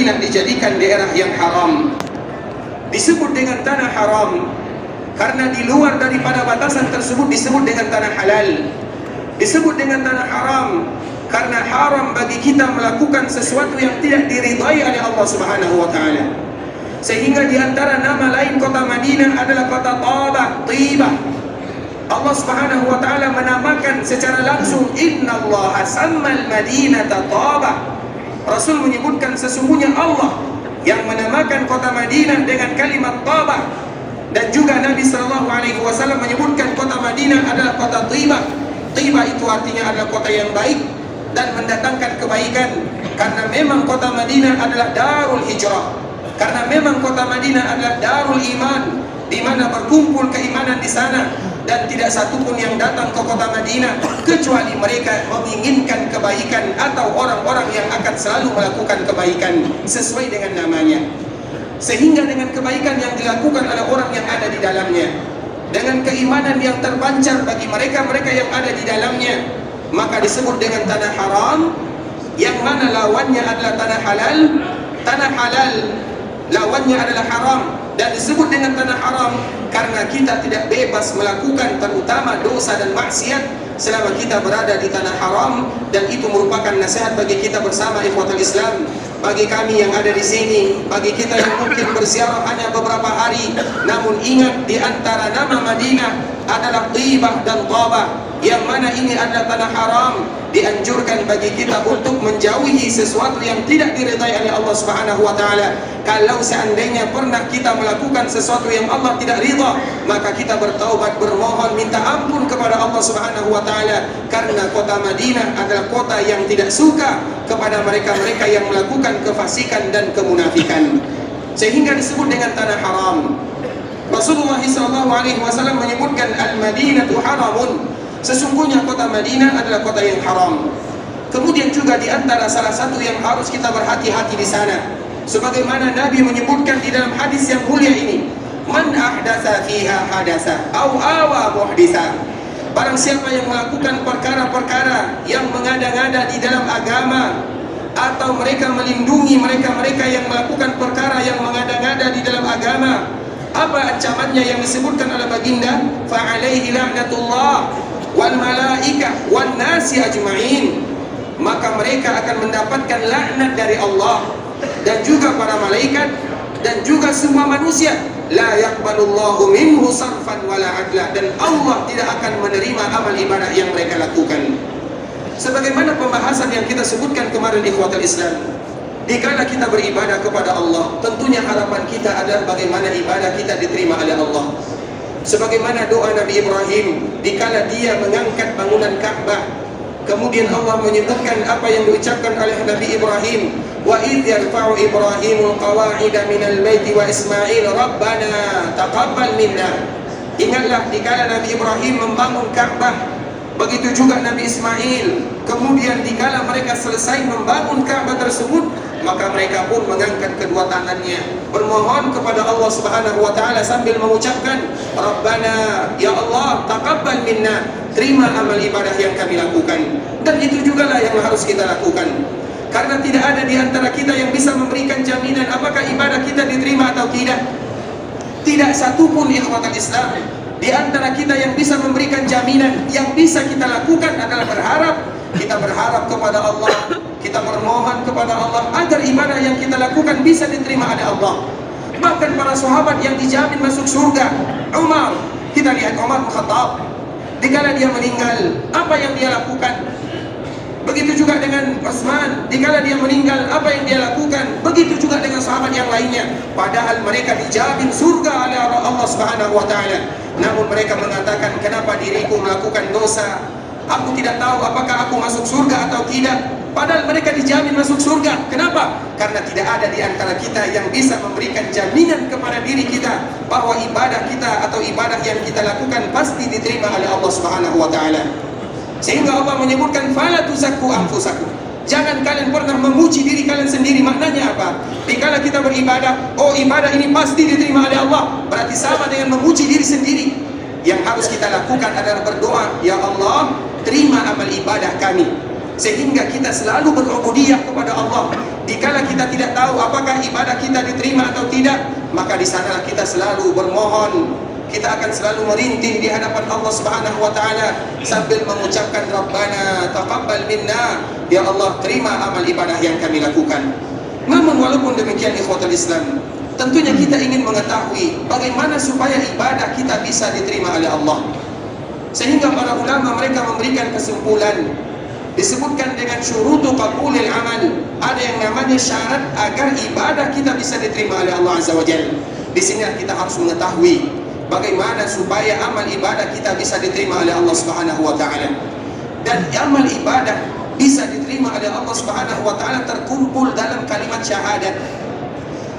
Madinah dijadikan daerah yang haram. Disebut dengan tanah haram karena di luar daripada batasan tersebut disebut dengan tanah halal. Disebut dengan tanah haram karena haram bagi kita melakukan sesuatu yang tidak diridhai oleh Allah Subhanahu wa taala. Sehingga di antara nama lain kota Madinah adalah kota Thaibah. Allah Subhanahu wa taala menamakan secara langsung innallaha sammal madinata Thaibah. Rasul menyebutkan sesungguhnya Allah yang menamakan kota Madinah dengan kalimat Thaibah, dan juga Nabi sallallahu alaihi wasallam menyebutkan kota Madinah adalah kota Thaibah. Thaibah itu artinya adalah kota yang baik dan mendatangkan kebaikan, karena memang kota Madinah adalah darul hijrah, karena memang kota Madinah adalah darul iman, di mana berkumpul keimanan di sana, dan tidak satupun yang datang ke kota Madinah kecuali mereka menginginkan kebaikan atau orang-orang yang akan selalu melakukan kebaikan sesuai dengan namanya. Sehingga dengan kebaikan yang dilakukan oleh orang yang ada di dalamnya, dengan keimanan yang terpancar bagi mereka-mereka yang ada di dalamnya, maka disebut dengan tanah haram, yang mana lawannya adalah tanah halal. Tanah halal lawannya adalah haram, dan disebut dengan tanah haram karena kita tidak bebas melakukan terutama dosa dan maksiat selama kita berada di tanah haram. Dan itu merupakan nasihat bagi kita bersama ikhwatul Islam, bagi kami yang ada di sini, bagi kita yang mungkin berziarah hanya beberapa hari, namun ingat di antara nama Madinah adalah Thaibah dan Thaibah, yang mana ini adalah tanah haram. Dianjurkan bagi kita untuk menjauhi sesuatu yang tidak diridai oleh Allah Subhanahu wa taala. Kalau seandainya pernah kita melakukan sesuatu yang Allah tidak ridha, maka kita bertaubat, bermohon minta ampun kepada Allah Subhanahu wa taala, karena kota Madinah adalah kota yang tidak suka kepada mereka-mereka yang melakukan kefasikan dan kemunafikan, sehingga disebut dengan tanah haram. Rasulullah SAW menyebutkan al-Madinatu haramun, sesungguhnya kota Madinah adalah kota yang haram. Kemudian juga di antara salah satu yang harus kita berhati-hati di sana, sebagaimana Nabi menyebutkan di dalam hadis yang mulia ini, man ahdatsa fiha hadasa au awa muhdisa. Barang siapa yang melakukan perkara-perkara yang mengada-ngada di dalam agama, atau mereka melindungi mereka-mereka yang melakukan perkara yang mengada-ngada di dalam agama, apa ancamannya yang disebutkan oleh baginda? Fa alaihi la'natullah wal malaikah wan nasi ajma'in. Maka mereka akan mendapatkan laknat dari Allah dan juga para malaikat dan juga semua manusia. La yaqbalullahu minhu sarfan wala adla, dan Allah tidak akan menerima amal ibadah yang mereka lakukan. Sebagaimana pembahasan yang kita sebutkan kemarin ikhwatul Islam, dikala kita beribadah kepada Allah, tentunya harapan kita adalah bagaimana ibadah kita diterima oleh Allah. Sebagaimana doa Nabi Ibrahim dikala dia mengangkat bangunan Ka'bah, kemudian Allah menyebutkan apa yang diucapkan oleh Nabi Ibrahim, wa idh yarfa'u Ibrahimul qawa'ida minal baiti wa Ismail rabbana taqabbal minna. Ingatlah dikala Nabi Ibrahim membangun Ka'bah, begitu juga Nabi Ismail. Kemudian dikala mereka selesai membangun Ka'bah tersebut, maka mereka pun mengangkat kedua tangannya bermohon kepada Allah Subhanahu wa taala sambil mengucapkan, Rabbana, ya Allah, taqabbal minna, terima amal ibadah yang kami lakukan. Dan itu jugalah yang harus kita lakukan, karena tidak ada di antara kita yang bisa memberikan jaminan apakah ibadah kita diterima atau tidak. Tidak satupun ikhwatul Islam di antara kita yang bisa memberikan jaminan. Yang bisa kita lakukan adalah berharap. Kita berharap kepada Allah, kita bermohon kepada Allah agar ibadah yang kita lakukan bisa diterima oleh Allah. Bahkan para sahabat yang dijamin masuk surga, Umar, kita lihat Umar bin Khattab, dikala dia meninggal, apa yang dia lakukan? Begitu juga dengan Utsman, dikala dia meninggal, apa yang dia lakukan? Begitu juga dengan sahabat yang lainnya. Padahal mereka dijamin surga oleh Allah Subhanahu wa taala. Namun mereka mengatakan, kenapa diriku melakukan dosa? Aku tidak tahu apakah aku masuk surga atau tidak. Padahal mereka dijamin masuk surga. Kenapa? Karena tidak ada di antara kita yang bisa memberikan jaminan kepada diri kita bahwa ibadah kita atau ibadah yang kita lakukan pasti diterima oleh Allah Subhanahu wa taala. Sehingga Allah menyebutkan fala tuzakku anfusakum. Jangan kalian pernah memuji diri kalian sendiri. Maknanya apa? Dikala kita beribadah, oh ibadah ini pasti diterima oleh Allah, berarti sama dengan memuji diri sendiri. Yang harus kita lakukan adalah berdoa, ya Allah, terima amal ibadah kami. sehingga kita selalu berubudiyah kepada Allah. Dikala kita tidak tahu apakah ibadah kita diterima atau tidak, maka di sanalah kita selalu bermohon, kita akan selalu merintih di hadapan Allah Subhanahu wa taala sambil mengucapkan Rabbana taqabbal minna, ya Allah terima amal ibadah yang kami lakukan. Namun walaupun demikian ikhwatul Islam, tentunya kita ingin mengetahui bagaimana supaya ibadah kita bisa diterima oleh Allah. Sehingga para ulama mereka memberikan kesimpulan, disebutkan dengan syurutu qabulil amal, ada yang namanya syarat agar ibadah kita bisa diterima oleh Allah Azza wa Jalla. Di sini kita harus mengetahui bagaimana supaya amal ibadah kita bisa diterima oleh Allah Subhanahu wa taala. Dan amal ibadah bisa diterima oleh Allah Subhanahu wa taala terkumpul dalam kalimat syahadat.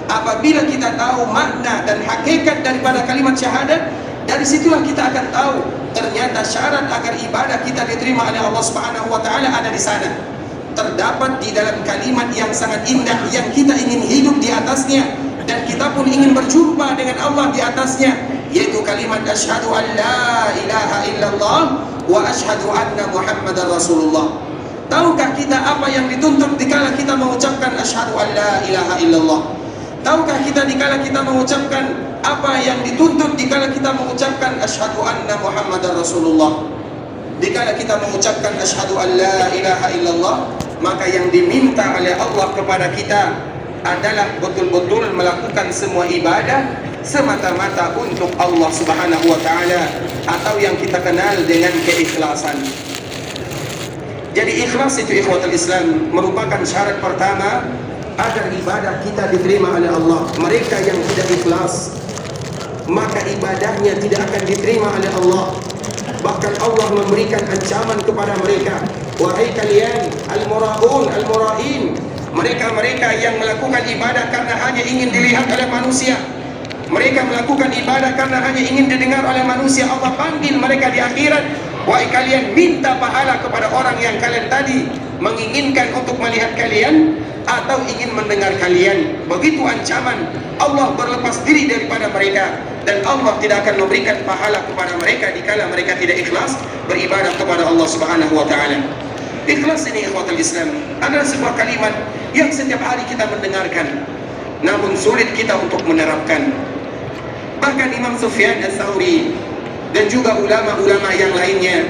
Apabila kita tahu makna dan hakikat daripada kalimat syahadat, dari situlah kita akan tahu ternyata syarat agar ibadah kita diterima oleh Allah Subhanahu wa taala ada di sana. Terdapat di dalam kalimat yang sangat indah yang kita ingin hidup di atasnya dan kita pun ingin berjumpa dengan Allah di atasnya, yaitu kalimat asyhadu an la ilaha illallah wa asyhadu anna muhammadar rasulullah. Tahukah kita apa yang dituntut dikala kita mengucapkan asyhadu an la ilaha illallah? Tahukah kita dikala kita mengucapkan apa yang dituntut dikala kita mengucapkan asyhadu anna muhammadar rasulullah? Dikala kita mengucapkan asyhadu an la ilaha illallah, maka yang diminta oleh Allah kepada kita adalah betul-betul melakukan semua ibadah semata-mata untuk Allah Subhanahu wa taala, atau yang kita kenal dengan keikhlasan. Jadi ikhlas itu ikhwatul Islam merupakan syarat pertama agar ibadah kita diterima oleh Allah. Mereka yang tidak ikhlas, maka ibadahnya tidak akan diterima oleh Allah. Bahkan Allah memberikan ancaman kepada mereka, wahai kalian al-mura'un al-mura'in, mereka-mereka yang melakukan ibadah karena hanya ingin dilihat oleh manusia, mereka melakukan ibadah karena hanya ingin didengar oleh manusia. Allah panggil mereka di akhirat, wahai kalian minta pahala kepada orang yang kalian tadi menginginkan untuk melihat kalian atau ingin mendengar kalian. Begitu ancaman. Allah berlepas diri daripada mereka dan Allah tidak akan memberikan pahala kepada mereka dikala mereka tidak ikhlas beribadah kepada Allah Subhanahu wa taala. Ikhlas ini ikhwatul Islam adalah sebuah kalimat yang setiap hari kita mendengarkan, namun sulit kita untuk menerapkan. Bahkan Imam Sufyan Ats-Tsauri dan juga ulama-ulama yang lainnya,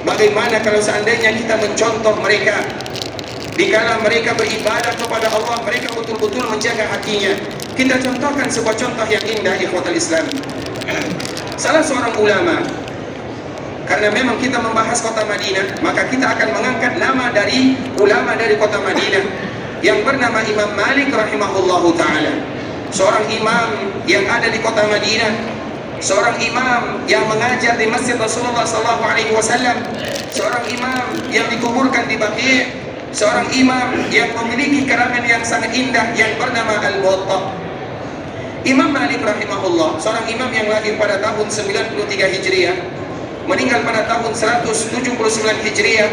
bagaimana kalau seandainya kita mencontoh mereka dikala mereka beribadah kepada Allah, mereka betul-betul menjaga hatinya. Kita contohkan sebuah contoh yang indah ikhwatul Islam. Salah seorang ulama, karena memang kita membahas kota Madinah, maka kita akan mengangkat nama dari ulama dari kota Madinah yang bernama Imam Malik rahimahullahu ta'ala. Seorang imam yang ada di kota Madinah, seorang imam yang mengajar di Masjid Rasulullah SAW, seorang imam yang dikuburkan di Baqi', seorang imam yang memiliki karangan yang sangat indah yang bernama Al-Muwatta. Imam Malik rahimahullah, seorang imam yang lahir pada tahun 93 Hijriah, meninggal pada tahun 179 Hijriah.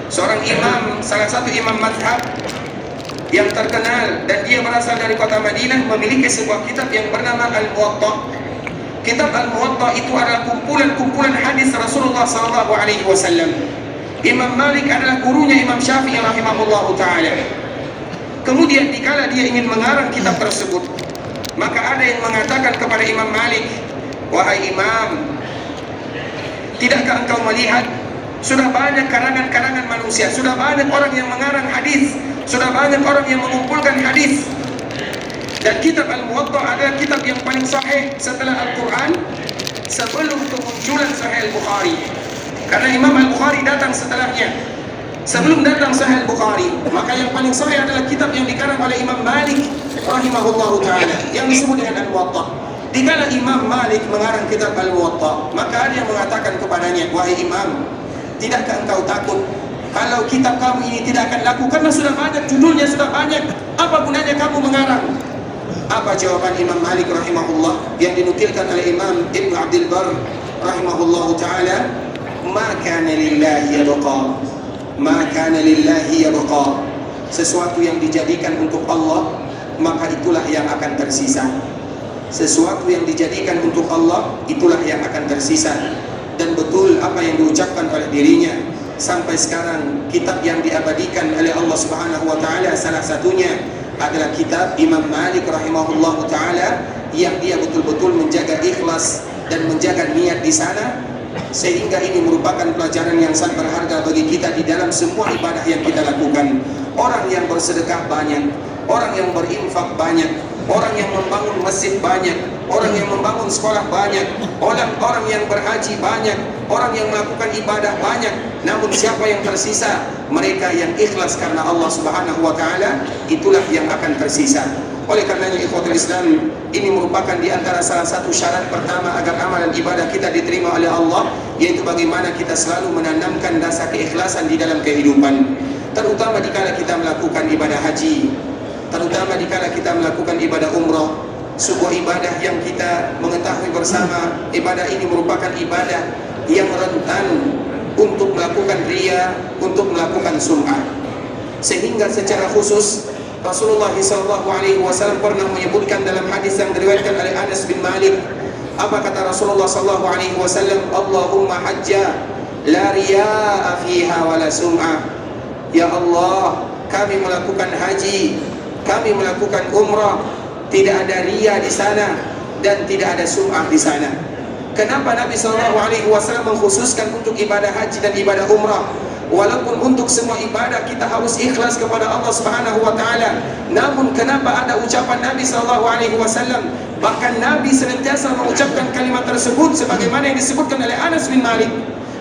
Seorang imam, salah satu imam mazhab yang terkenal, dan dia berasal dari kota Madinah, memiliki sebuah kitab yang bernama Al-Muwatta. Kitab Al-Muwatta itu adalah kumpulan-kumpulan hadis Rasulullah SAW. Imam Malik adalah gurunya Imam Syafi'i rahimahullahu ta'ala. Kemudian dikala dia ingin mengarang kitab tersebut, maka ada yang mengatakan kepada Imam Malik, wahai imam, tidakkah engkau melihat sudah banyak karangan-karangan manusia, sudah banyak orang yang mengarang hadis, sudah banyak orang yang mengumpulkan hadis, dan kitab Al-Muwatta adalah kitab yang paling sahih setelah Al-Quran, sebelum kemunculan Sahih Al-Bukhari. Karena Imam Al-Bukhari datang setelahnya. Sebelum datang Sahih Al-Bukhari, maka yang paling sahih adalah kitab yang dikarang oleh Imam Malik rahimahullahu ta'ala, yang disebut dengan Al-Muwatta. Dikala Imam Malik mengarang kitab Al-Muwatta, maka ada yang mengatakan kepadanya, wahai imam, tidakkah engkau takut kalau kitab kamu ini tidak akan laku? Karena sudah banyak judulnya, sudah banyak, apa gunanya kamu mengarang? Apa jawaban Imam Malik rahimahullah yang dinukilkan oleh Imam Ibn Abdul Bar rahimahullahu ta'ala? Ma kana lillahi yabqa, ma kana lillahi yabqa. Sesuatu yang dijadikan untuk Allah, maka itulah yang akan tersisa. Sesuatu yang dijadikan untuk Allah, itulah yang akan tersisa. Dan betul apa yang diucapkan oleh dirinya, sampai sekarang kitab yang diabadikan oleh Allah Subhanahu wa taala salah satunya adalah kitab Imam Malik rahimahullahu taala, yang dia betul-betul menjaga ikhlas dan menjaga niat di sana, sehingga ini merupakan pelajaran yang sangat berharga bagi kita di dalam semua ibadah yang kita lakukan. Orang yang bersedekah banyak, orang yang berinfak banyak, orang yang membangun masjid banyak, orang yang membangun sekolah banyak, orang yang berhaji banyak, orang yang melakukan ibadah banyak. Namun siapa yang tersisa? Mereka yang ikhlas karena Allah Subhanahu wa taala, itulah yang akan tersisa. Oleh karenanya ikhwatul Islam, ini merupakan di antara salah satu syarat pertama agar amalan ibadah kita diterima oleh Allah, yaitu bagaimana kita selalu menanamkan rasa keikhlasan di dalam kehidupan, terutama dikala kita melakukan ibadah haji, terutama dikala kita melakukan ibadah umrah, sebuah ibadah yang kita mengetahui bersama ibadah ini merupakan ibadah yang rentan untuk melakukan riya, untuk melakukan sum'ah. Sehingga secara khusus Rasulullah SAW pernah menyebutkan dalam hadis yang diriwayatkan oleh Anas bin Malik. Apa kata Rasulullah SAW? Allahumma hajja la riya'a fiha wa la sum'ah. Ya Allah, kami melakukan haji, kami melakukan umrah, tidak ada riya di sana dan tidak ada sum'ah di sana. Kenapa Nabi SAW mengkhususkan untuk ibadah haji dan ibadah umrah? Walaupun untuk semua ibadah kita harus ikhlas kepada Allah Subhanahu wa taala, namun kenapa ada ucapan Nabi SAW? Bahkan Nabi senantiasa mengucapkan kalimat tersebut sebagaimana yang disebutkan oleh Anas bin Malik.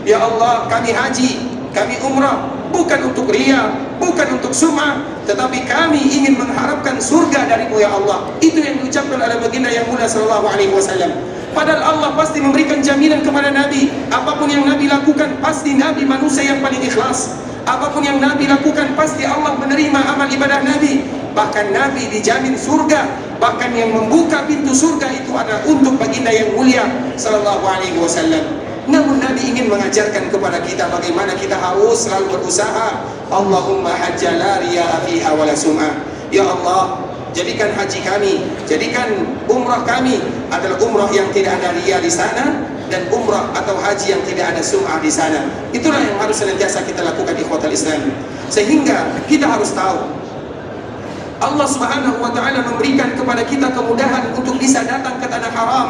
Ya Allah, kami haji, kami umrah, bukan untuk riya, bukan untuk sum'ah, tetapi kami ingin mengharapkan surga darimu ya Allah. Itu yang diucapkan oleh baginda yang mulia sallallahu alaihi wasallam. Padahal Allah pasti memberikan jaminan kepada Nabi, apapun yang Nabi lakukan pasti Nabi manusia yang paling ikhlas. Apapun yang Nabi lakukan pasti Allah menerima amal ibadah Nabi. Bahkan Nabi dijamin surga, bahkan yang membuka pintu surga itu adalah untuk baginda yang mulia sallallahu alaihi wasallam. Namun Nabi ingin mengajarkan kepada kita bagaimana kita harus selalu berusaha. Allahumma hajja la riya'a fiha wa la sum'ah. Ya Allah, jadikan haji kami, jadikan umrah kami adalah umrah yang tidak ada riya di sana, dan umrah atau haji yang tidak ada sum'ah di sana. Itulah yang harus senantiasa kita lakukan ikhwatal Islam. Sehingga kita harus tahu Allah Subhanahu wa taala memberikan kepada kita kemudahan untuk bisa datang ke tanah haram,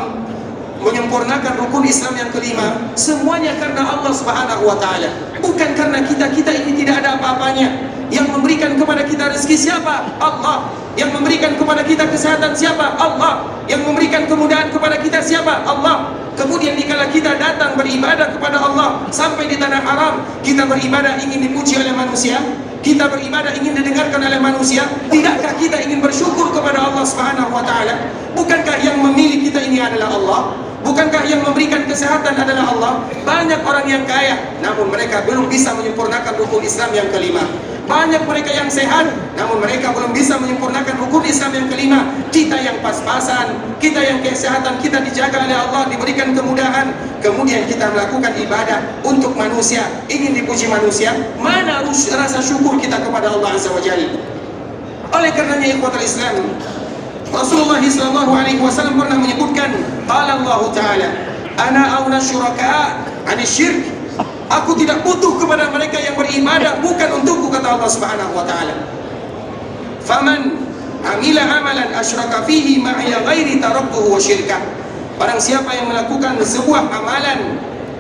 menyempurnakan rukun Islam yang kelima, semuanya karena Allah Subhanahu wa taala. Bukan karena kita ini tidak ada apa-apanya. Yang memberikan kepada kita rezeki siapa? Allah. Yang memberikan kepada kita kesehatan siapa? Allah. Yang memberikan kemudahan kepada kita siapa? Allah. Kemudian dikala kita datang beribadah kepada Allah sampai di tanah haram, kita beribadah ingin dipuji oleh manusia, kita beribadah ingin didengarkan oleh manusia. Tidakkah kita ingin bersyukur kepada Allah Subhanahu wa taala? Bukankah yang memilih kita ini adalah Allah? Bukankah yang memberikan kesehatan adalah Allah? Banyak orang yang kaya, namun mereka belum bisa menyempurnakan rukun Islam yang kelima. Banyak mereka yang sehat, namun mereka belum bisa menyempurnakan rukun Islam yang kelima. Kita yang pas-pasan, kita yang kesehatan kita dijaga oleh Allah, diberikan kemudahan, kemudian kita melakukan ibadah untuk manusia, ingin dipuji manusia. Mana rasa syukur kita kepada Allah Azza wa Jalla? Oleh karenanya ikhwatul Islam, Rasulullah SAW pernah menyebutkan, qala Allah Ta'ala, ana awna syuraka ani syirk. Aku tidak butuh kepada mereka yang beribadah, bukan untukku, kata Allah Subhanahu wa taala. Faman amila amalan asyraka fihi ma'iya ghairi taraktuhu wa syirkah. Barang siapa yang melakukan sebuah amalan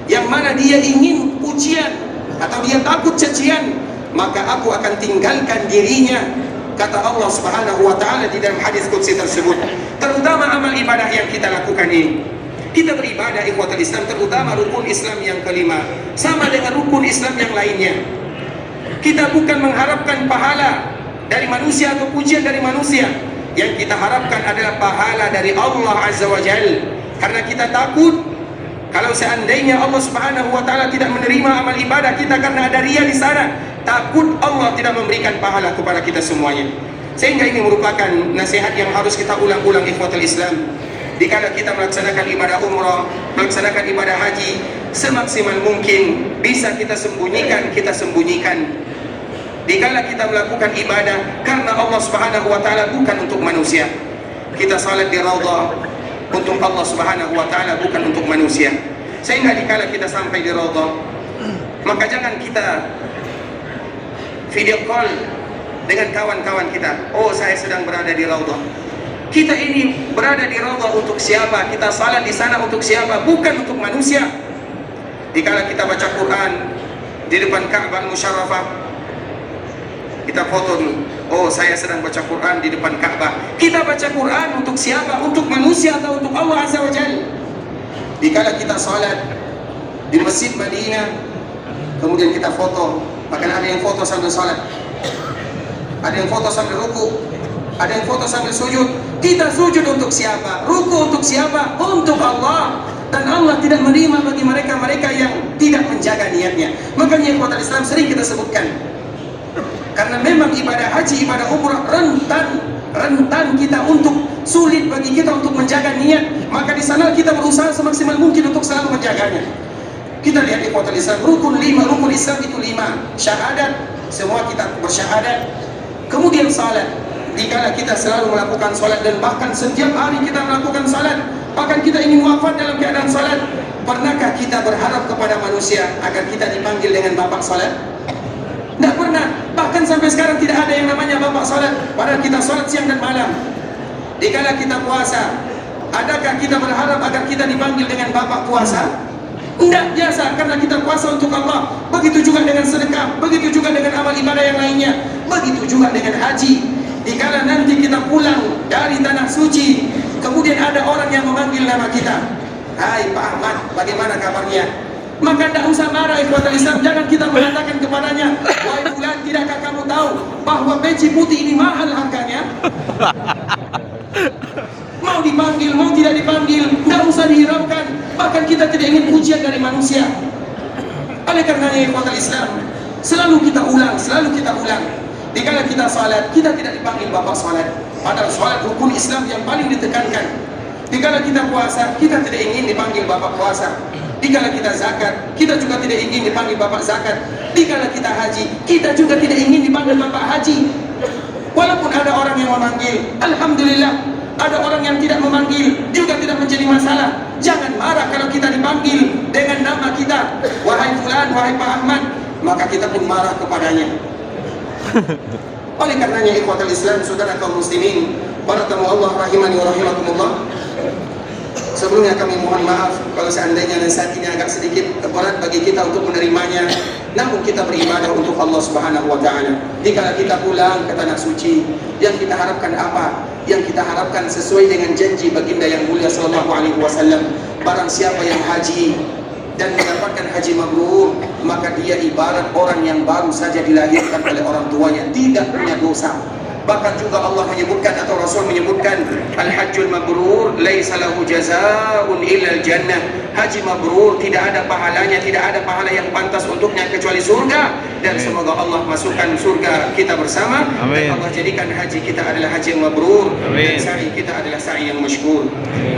yang mana dia ingin pujian atau dia takut cacian, maka aku akan tinggalkan dirinya, kata Allah Subhanahu wa taala di dalam hadis qudsi tersebut. Terutama amal ibadah yang kita lakukan ini. Kita beribadah ikhwatul Islam, terutama rukun Islam yang kelima, sama dengan rukun Islam yang lainnya. Kita bukan mengharapkan pahala dari manusia atau pujian dari manusia. Yang kita harapkan adalah pahala dari Allah Azza wa Jalla. Karena kita takut kalau seandainya Allah Subhanahu wa taala tidak menerima amal ibadah kita karena ada riya di sana, takut Allah tidak memberikan pahala kepada kita semuanya. Sehingga ini merupakan nasihat yang harus kita ulang-ulang ikhwatul Islam. Dikala kita melaksanakan ibadah umrah, melaksanakan ibadah haji, semaksimal mungkin bisa kita sembunyikan, kita sembunyikan. Dikala kita melakukan ibadah karena Allah Subhanahu wa taala, bukan untuk manusia. Kita salat di raudhah untuk Allah Subhanahu wa taala, bukan untuk manusia. Sehingga dikala kita sampai di raudhah, Maka jangan kita video call dengan kawan-kawan kita. Oh, saya sedang berada di Raudhah. Kita ini berada di Raudhah untuk siapa? Kita salat di sana untuk siapa? Bukan untuk manusia. Dikala kita baca Quran di depan Ka'bah Musyarrafah, kita foto dulu. Oh, saya sedang baca Quran di depan Ka'bah. Kita baca Quran untuk siapa? Untuk manusia atau untuk Allah Azza wa Jalla? Dikala kita salat di Masjid Madinah, kemudian kita foto, bahkan ada yang foto sambil salat, ada yang foto sambil ruku, ada yang foto sambil sujud. Kita sujud untuk siapa? Ruku untuk siapa? Untuk Allah. Dan Allah tidak menerima bagi mereka-mereka yang tidak menjaga niatnya. Makanya ikhwatal Islam sering kita sebutkan, karena memang ibadah haji, ibadah umrah rentan kita untuk sulit bagi kita untuk menjaga niat. Maka di sana kita berusaha semaksimal mungkin untuk selalu menjaganya. Kita lihat ikhwatal Islam, rukun Islam itu 5. Syahadat, semua kita bersyahadat. Kemudian salat. Dikala kita selalu melakukan salat dan bahkan setiap hari kita melakukan salat, bahkan kita ingin wafat dalam keadaan salat, pernahkah kita berharap kepada manusia agar kita dipanggil dengan bapak salat? Tidak pernah. Bahkan sampai sekarang tidak ada yang namanya bapak salat, padahal kita salat siang dan malam. Dikala kita puasa, adakah kita berharap agar kita dipanggil dengan bapak puasa? Tidak, biasa, karena kita puasa untuk Allah. Begitu juga dengan sedekah, begitu juga dengan amal ibadah yang lainnya, begitu juga dengan haji. Dikala nanti kita pulang dari tanah suci, kemudian ada orang yang memanggil nama kita, hai Pak Ahmad, bagaimana kabarnya? Maka tidak usah marah ikhwatal Islam. Jangan kita mengatakan kepadanya, wahai fulan, tidakkah kamu tahu bahwa peci putih ini mahal harganya? Mau dipanggil, mau tidak dipanggil, tidak usah dihiraukan. Bahkan kita tidak ingin pujian dari manusia. Oleh karenanya ikhwatal Islam, selalu kita ulang. Dikala kita salat, kita tidak dipanggil bapak salat, padahal salat rukun Islam yang paling ditekankan. Dikala kita puasa, kita tidak ingin dipanggil bapak puasa. Dikala kita zakat, kita juga tidak ingin dipanggil bapak zakat. Dikala kita haji, kita juga tidak ingin dipanggil bapak haji. Walaupun ada orang yang memanggil, alhamdulillah. Ada orang yang tidak memanggil, juga tidak menjadi masalah. Jangan marah kalau kita dipanggil dengan nama kita, wahai fulan, wahai Pak Ahmad, maka kita pun marah kepadanya. Oleh karenanya ikhwatal Islam, saudara kaum muslimin, para tamu Allah rahimani wa rahimakumullah, sebelumnya kami mohon maaf kalau seandainya saat ini agak sedikit berat bagi kita untuk menerimanya. Namun kita beribadah untuk Allah Subhanahu wa taala. Dikala kita pulang ke tanah suci, yang kita harapkan apa? Yang kita harapkan sesuai dengan janji baginda yang mulia sallallahu alaihi wasallam, barang siapa yang haji dan mendapatkan haji mabrur, maka dia ibarat orang yang baru saja dilahirkan oleh orang tuanya, tidak punya dosa. Bahkan juga Allah menyebutkan atau Rasul menyebutkan, al-hajjul mabrur laisa lahu jazaa'un illa al-jannah. Haji mabrur tidak ada pahalanya, tidak ada pahala yang pantas untuknya kecuali surga. Dan semoga Allah masukkan surga kita bersama. Amin. Dan Allah jadikan haji kita adalah haji yang mabrur. Amin. Dan sa'i kita adalah sa'i yang masykur.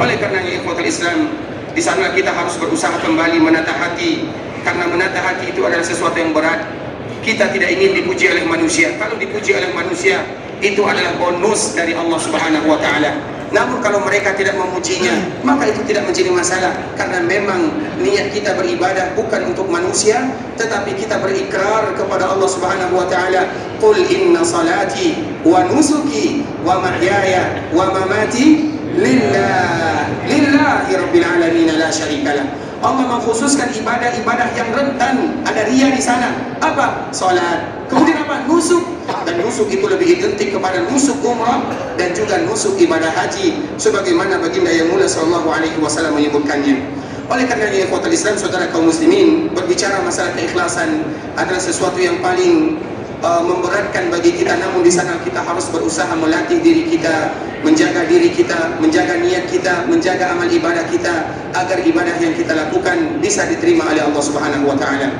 Oleh karenanya ikhwatul Islam, di sana kita harus berusaha kembali menata hati, karena menata hati itu adalah sesuatu yang berat. Kita tidak ingin dipuji oleh manusia. Kalau dipuji oleh manusia, itu adalah bonus dari Allah Subhanahu wa taala. Namun kalau mereka tidak memujinya, maka itu tidak menjadi masalah, karena memang niat kita beribadah bukan untuk manusia, tetapi kita berikrar kepada Allah Subhanahu wa taala, qul inna salati wa nusuki wa mahyaya wa mamati lillahi rabbil alamin la syarikalah. Allah mengkhususkan ibadah-ibadah yang rentan, ada riya di sana. Apa? Salat. Kemudian apa? Nusuk. Dan nusuk itu lebih identik kepada nusuk umrah dan juga nusuk ibadah haji, sebagaimana baginda yang mulia sallallahu alaihi wasallam menyebutkannya. Oleh karenanya ikhwatul Islam, saudara kaum muslimin, berbicara masalah keikhlasan adalah sesuatu yang paling memberatkan bagi kita. Namun di sana kita harus berusaha melatih diri kita, menjaga diri kita, menjaga niat kita, menjaga amal ibadah kita, agar ibadah yang kita lakukan bisa diterima oleh Allah Subhanahu wa taala.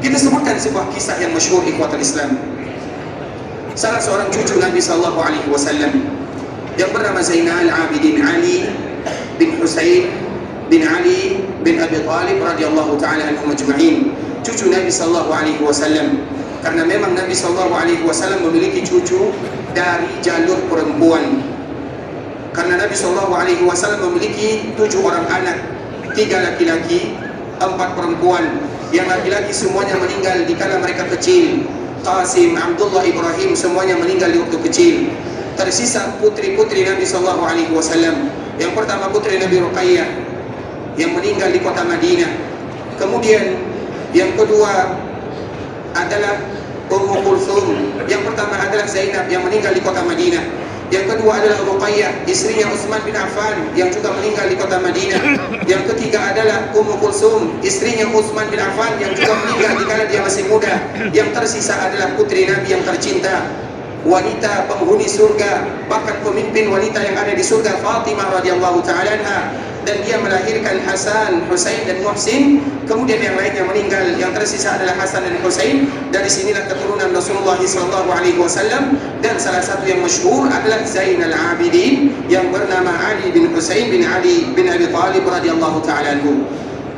Kita sebutkan sebuah kisah yang masyhur ikhwatul Islam. Salah seorang cucu Nabi sallallahu alaihi wasallam yang bernama Zainal Abidin Ali bin Husain bin Ali bin Abi Thalib radhiyallahu taala anhum ajma'in, cucu Nabi sallallahu alaihi wasallam. Karena memang Nabi sallallahu alaihi wasallam memiliki cucu dari jalur perempuan. Karena Nabi sallallahu alaihi wasallam memiliki 7 orang anak, 3 laki-laki, 4 perempuan. yang laki-laki semuanya meninggal dikala mereka kecil. Qasim, Abdullah, Ibrahim semuanya meninggal di waktu kecil. Tersisa putri-putri Nabi sallallahu alaihi wasallam. Yang pertama putri Nabi Ruqayyah yang meninggal di kota Madinah. Kemudian yang kedua adalah Ummu Kulthum. Yang pertama adalah Zainab yang meninggal di kota Madinah. Yang kedua adalah Ruqayyah, istrinya Utsman bin Affan yang juga meninggal di kota Madinah. Yang ketiga adalah Ummu Kulthum, istrinya Utsman bin Affan yang juga meninggal dikala dia masih muda. Yang tersisa adalah putri Nabi yang tercinta, wanita penghuni surga, bahkan pemimpin wanita yang ada di surga, Fatimah radhiyallahu taala anha, dan dia melahirkan Hasan, Husain dan Muhsin. Kemudian yang lainnya meninggal, yang tersisa adalah Hasan dan Husain. Dari sinilah keturunan Rasulullah SAW. Dan salah satu yang masyhur adalah Zainal Abidin yang bernama Ali bin Husain bin Ali bin Abi Thalib radhiyallahu taala anhu.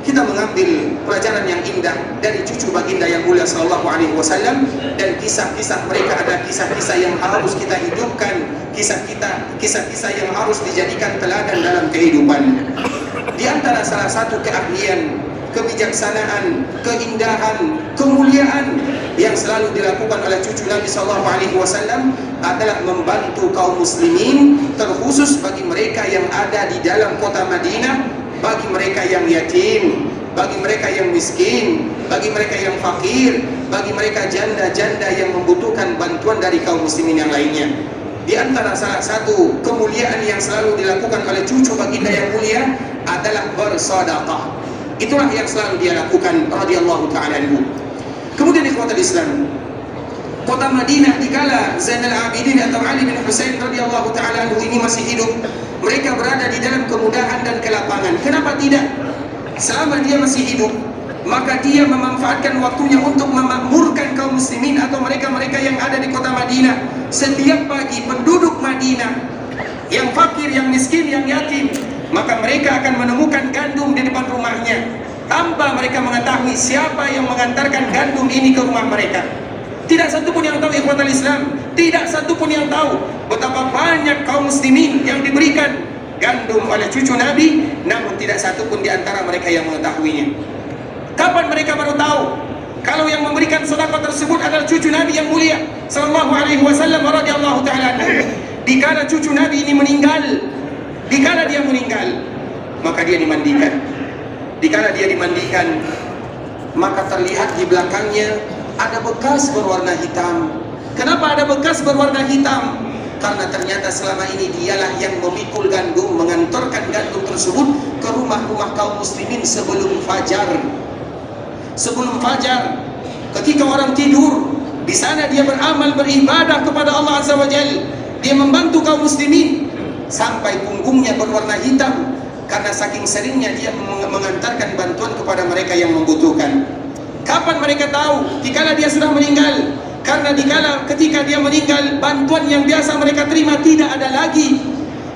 Kita mengambil pelajaran yang indah dari cucu baginda yang mulia sallallahu alaihi wasallam, dan kisah-kisah mereka adalah kisah-kisah yang harus kita hidupkan, kisah-kisah yang harus dijadikan teladan dalam kehidupan. Di antara salah satu keahlian, kebijaksanaan, keindahan, kemuliaan yang selalu dilakukan oleh cucu Nabi sallallahu alaihi wasallam adalah membantu kaum muslimin, terkhusus bagi mereka yang ada di dalam kota Madinah, bagi mereka yang yatim, bagi mereka yang miskin, bagi mereka yang fakir, bagi mereka janda-janda yang membutuhkan bantuan dari kaum muslimin yang lainnya. Di antara salah satu kemuliaan yang selalu dilakukan oleh cucu baginda yang mulia adalah bersedekah. Itulah yang selalu dia lakukan radhiyallahu ta'ala anhu. Kemudian ikhwatul Islam, kota Madinah dikala Zainal Abidin atau Ali bin Husain radhiyallahu ta'ala anhu ini masih hidup, mereka berada di dalam kemudahan dan kelapangan. Kenapa tidak? Selama dia masih hidup, maka dia memanfaatkan waktunya untuk memakmurkan kaum muslimin atau mereka-mereka yang ada di kota Madinah. Setiap pagi penduduk Madinah yang fakir, yang miskin, yang yatim, maka mereka akan menemukan gandum di depan rumahnya tanpa mereka mengetahui siapa yang mengantarkan gandum ini ke rumah mereka. Tidak satu pun yang tahu, ikhwatul Islam, tidak satu pun yang tahu betapa banyak kaum muslimin yang diberikan gandum oleh cucu Nabi, namun tidak satu pun di antara mereka yang mengetahuinya. Kapan mereka baru tahu kalau yang memberikan sedekah tersebut adalah cucu Nabi yang mulia sallallahu alaihi wasallam radhiyallahu taala anhu? Dikala cucu Nabi ini meninggal, dikala dia meninggal, maka dia dimandikan. Dikala dia dimandikan, maka terlihat di belakangnya ada bekas berwarna hitam. Kenapa ada bekas berwarna hitam? Karena ternyata selama ini dialah yang memikul gandum, mengantarkan gandum tersebut ke rumah-rumah kaum muslimin sebelum fajar. Sebelum fajar, ketika orang tidur, di sana dia beramal, beribadah kepada Allah Azza wa Jalla. Dia membantu kaum muslimin sampai punggungnya berwarna hitam karena saking seringnya dia mengantarkan bantuan kepada mereka yang membutuhkan. Kapan mereka tahu? Dikala dia sudah meninggal. Karena ketika dia meninggal, bantuan yang biasa mereka terima tidak ada lagi.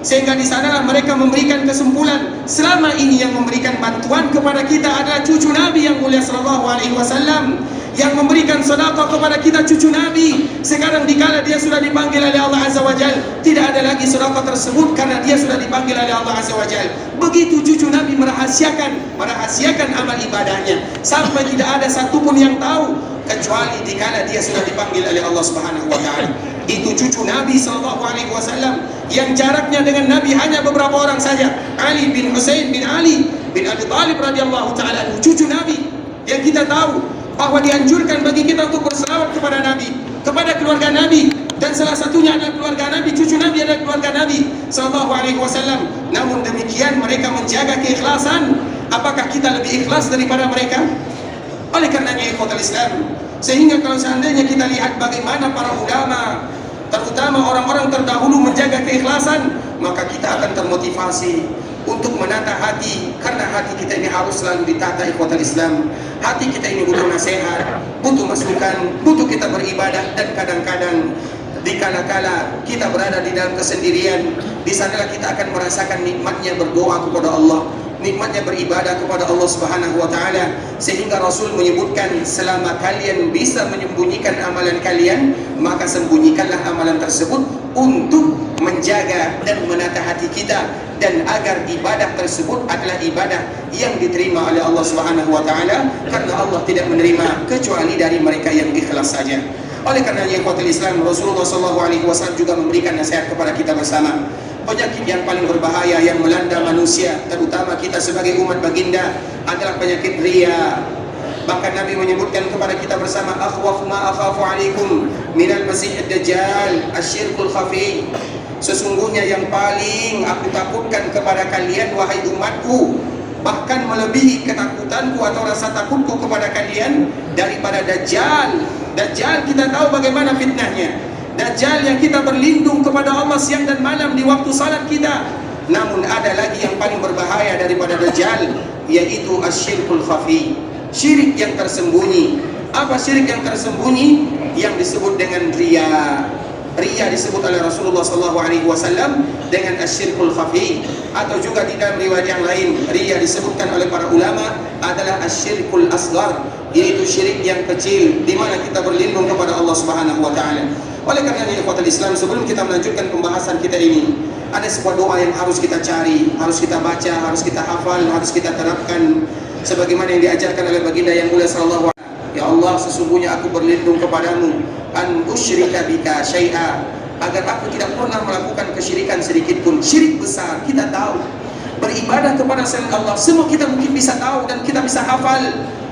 Sehingga di sanalah mereka memberikan kesimpulan, selama ini yang memberikan bantuan kepada kita adalah cucu Nabi yang mulia sallallahu alaihi wasallam. Yang memberikan sedekah kepada kita cucu Nabi. Sekarang dikala dia sudah dipanggil oleh Allah Azza wa Jalla, tidak ada lagi sedekah tersebut karena dia sudah dipanggil oleh Allah Azza wa Jalla. Begitu cucu Nabi merahasiakan amal ibadahnya sampai tidak ada satupun yang tahu kecuali dikala dia sudah dipanggil oleh Allah Subhanahu wa taala. Itu cucu Nabi sallallahu alaihi wasallam yang jaraknya dengan Nabi hanya beberapa orang saja. Ali bin Husain bin Ali bin Abi Thalib radhiyallahu taala anhu, cucu Nabi yang kita tahu bahwa dianjurkan bagi kita untuk berselawat kepada Nabi, kepada keluarga Nabi, dan salah satunya adalah keluarga Nabi, cucu Nabi adalah keluarga Nabi sallallahu alaihi wasallam. Namun demikian mereka menjaga keikhlasan. Apakah kita lebih ikhlas daripada mereka? Oleh karenanya ikhwatul Islam, sehingga kalau seandainya kita lihat bagaimana para ulama, terutama orang-orang terdahulu menjaga keikhlasan, maka kita akan termotivasi untuk menata hati, karena hati kita ini harus selalu ditata ikhwatul Islam. Hati kita ini butuh nasihat, butuh masukan, butuh kita beribadah. Dan kadang-kadang dikala-kala kita berada di dalam kesendirian, di sanalah kita akan merasakan nikmatnya berdoa kepada Allah, nikmatnya beribadah kepada Allah Subhanahu wa taala. Sehingga Rasul menyebutkan, selama kalian bisa menyembunyikan amalan kalian, maka sembunyikanlah amalan tersebut untuk menjaga dan menata hati kita dan agar ibadah tersebut adalah ibadah yang diterima oleh Allah Subhanahu wa taala, karena Allah tidak menerima kecuali dari mereka yang ikhlas saja. Oleh karenanya ikhwatul Islam, Rasulullah SAW juga memberikan nasihat kepada kita bersama. Penyakit yang paling berbahaya yang melanda manusia, terutama kita sebagai umat baginda, adalah penyakit riya. Bahkan Nabi menyebutkan kepada kita bersama, akhwafu ma akhafu alaikum minal masihid dajjal asyirkul khafi. Sesungguhnya yang paling aku takutkan kepada kalian wahai umatku, bahkan melebihi ketakutanku atau rasa takutku kepada kalian daripada Dajjal. Dajjal kita tahu bagaimana fitnahnya. Dajjal yang kita berlindung kepada Allah siang dan malam di waktu salat kita. Namun ada lagi yang paling berbahaya daripada Dajjal, yaitu asyirkul khafi, syirik yang tersembunyi. Apa syirik yang tersembunyi? Yang disebut dengan riya. Riya disebut oleh Rasulullah SAW dengan asyirkul khafi, atau juga di dalam riwayat yang lain riya disebutkan oleh para ulama adalah asyirkul asghar, yaitu syirik yang kecil di mana kita berlindung kepada Allah Subhanahu wa taala. Oleh karenanya ikhwatul Islam, sebelum kita melanjutkan pembahasan kita ini, ada sebuah doa yang harus kita cari, harus kita baca, harus kita hafal, harus kita terapkan sebagaimana yang diajarkan oleh baginda yang mulia sallallahu alaihi wasallam. Ya Allah, sesungguhnya aku berlindung kepadamu an usyrika bika syai'a, agar aku tidak pernah melakukan kesyirikan sedikit pun. Syirik besar kita tahu, beribadah kepada selain Allah semua kita mungkin bisa tahu dan kita bisa hafal,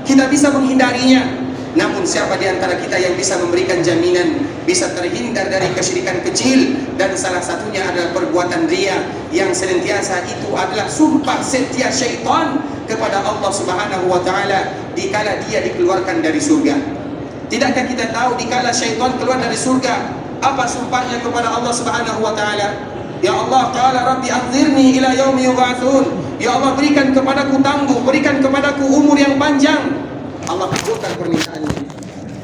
kita bisa menghindarinya. Namun siapa di antara kita yang bisa memberikan jaminan bisa terhindar dari kesyirikan kecil? Dan salah satunya adalah perbuatan riya, yang senantiasa itu adalah sumpah setia syaitan kepada Allah Subhanahu wa taala dikala dia dikeluarkan dari surga. Tidakkah kita tahu dikala syaitan keluar dari surga, apa sumpahnya kepada Allah Subhanahu wa taala? Ya Allah, qala rabbi anzirni ila yaumi yub'atsun. Ya Allah, berikan kepadaku tangguh, berikan kepadaku umur yang panjang. Allah kabulkan permintaannya.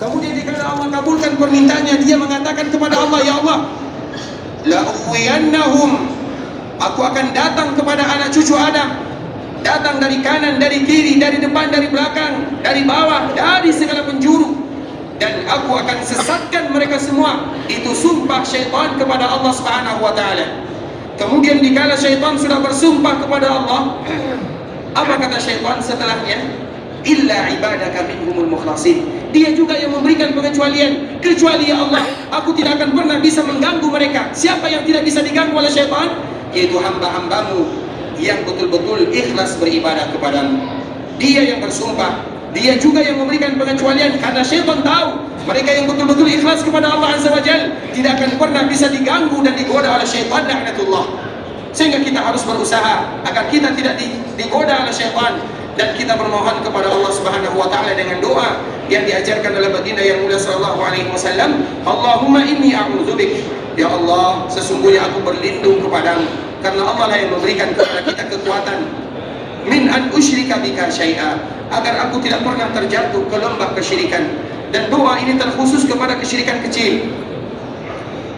Kemudian dikala Allah kabulkan permintaannya, dia mengatakan kepada Allah, ya Allah, la uwiyannahum, aku akan datang kepada anak cucu Adam, datang dari kanan, dari kiri, dari depan, dari belakang, dari bawah, dari segala penjuru, dan aku akan sesatkan mereka semua. Itu sumpah syaitan kepada Allah Subhanahu wa taala. Kemudian dikala syaitan sudah bersumpah kepada Allah, apa kata syaitan setelahnya? Illa ibadaka minhumul mukhlasin. Dia juga yang memberikan pengecualian, kecuali ya Allah, aku tidak akan pernah bisa mengganggu mereka. Siapa yang tidak bisa diganggu oleh syaitan? Yaitu hamba-hambamu yang betul-betul ikhlas beribadah kepadamu. Dia yang bersumpah, dia juga yang memberikan pengecualian, karena syaitan tahu mereka yang betul-betul ikhlas kepada Allah Azza wa Jalla tidak akan pernah bisa diganggu dan digoda oleh syaitan, laknatullah. Sehingga kita harus berusaha agar kita tidak digoda oleh syaitan, dan kita bermohon kepada Allah Subhanahu wa taala dengan doa yang diajarkan oleh baginda yang mulia sallallahu alaihi wasallam, Allahumma inni a'udzubik, ya Allah, sesungguhnya aku berlindung kepadamu, karena Allah lah yang memberikan kepada kita kekuatan, min an usyrika bika syai'a, agar aku tidak pernah terjatuh ke lembah kesyirikan. Dan doa ini terkhusus kepada kesyirikan kecil.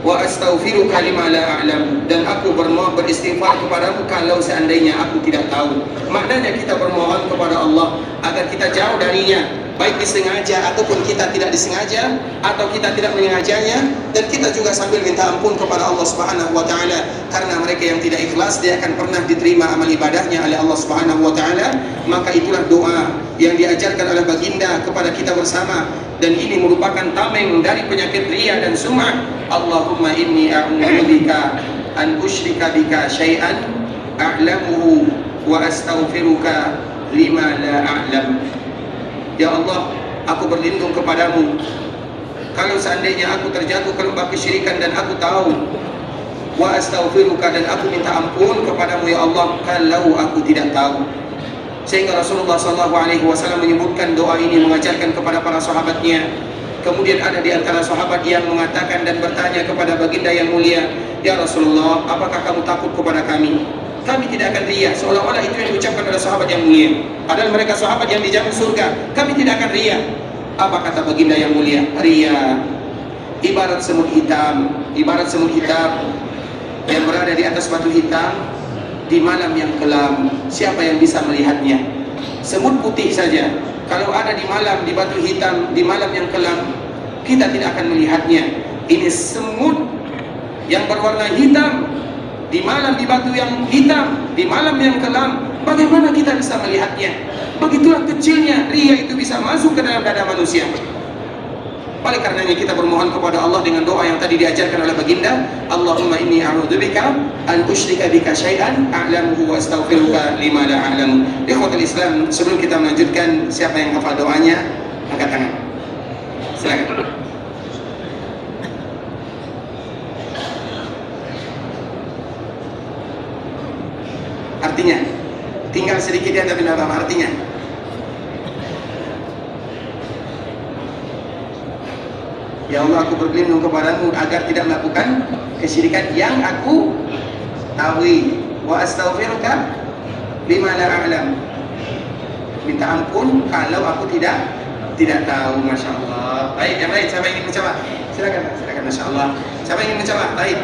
Wa astaghfiruka lima la a'lam, dan aku beristighfar kepadamu kalau seandainya aku tidak tahu. Maknanya kita bermohon kepada Allah agar kita jauh darinya, baik disengaja ataupun kita tidak disengaja, atau kita tidak menyengajanya. Dan kita juga sambil minta ampun kepada Allah Subhanahu wa taala, karena mereka yang tidak ikhlas dia akan pernah diterima amal ibadahnya oleh Allah Subhanahu wa taala. Maka itulah doa yang diajarkan oleh baginda kepada kita bersama, dan ini merupakan tameng dari penyakit riya dan sum'ah. Allahumma inni a'udzubika an usyrika bika syai'an a'lamuhu wa astaghfiruka lima la a'lam. Ya Allah, aku berlindung kepadamu kalau seandainya aku terjatuh ke lembah kesyirikan dan aku tahu. Wa astaghfiruka, dan aku minta ampun kepadamu ya Allah kalau aku tidak tahu. Sehingga Rasulullah SAW menyebutkan doa ini, mengajarkan kepada para sahabatnya. Kemudian ada di antara sahabat yang mengatakan dan bertanya kepada baginda yang mulia, ya Rasulullah, apakah kamu takut kepada kami? Kami tidak akan riya. Seolah-olah itu yang diucapkan oleh sahabat yang mulia, padahal mereka sahabat yang dijamin surga. Kami tidak akan riya. Apa kata baginda yang mulia? Riya ibarat semut hitam, ibarat semut hitam yang berada di atas batu hitam di malam yang kelam. Siapa yang bisa melihatnya? Semut putih saja, kalau ada di malam, di batu hitam, di malam yang kelam, kita tidak akan melihatnya. Ini semut yang berwarna hitam di malam di batu yang hitam, di malam yang kelam, bagaimana kita bisa melihatnya? Begitulah kecilnya riya itu bisa masuk ke dalam dada manusia. Oleh karenanya kita bermohon kepada Allah dengan doa yang tadi diajarkan oleh baginda, Allahumma inni a'udzubika an usyrika bika syai'an a'lamuhu wa astaghfiruka lima la a'lamu. Ikhwatul Islam, sebelum kita melanjutkan, siapa yang hafal doanya angkat tangan. Silakan. Artinya, tinggal sedikit ya tapi tidak apa artinya. Ya Allah, aku berlindung kepadamu agar tidak melakukan kesyirikan yang aku tahu. Wa astaghfiruka lima la a'lam. Minta ampun kalau aku tidak tahu. Masya Allah. Baik, yang lain siapa ingin mencoba? Silakan, silakan. Masya Allah. Siapa ingin mencoba? Baik.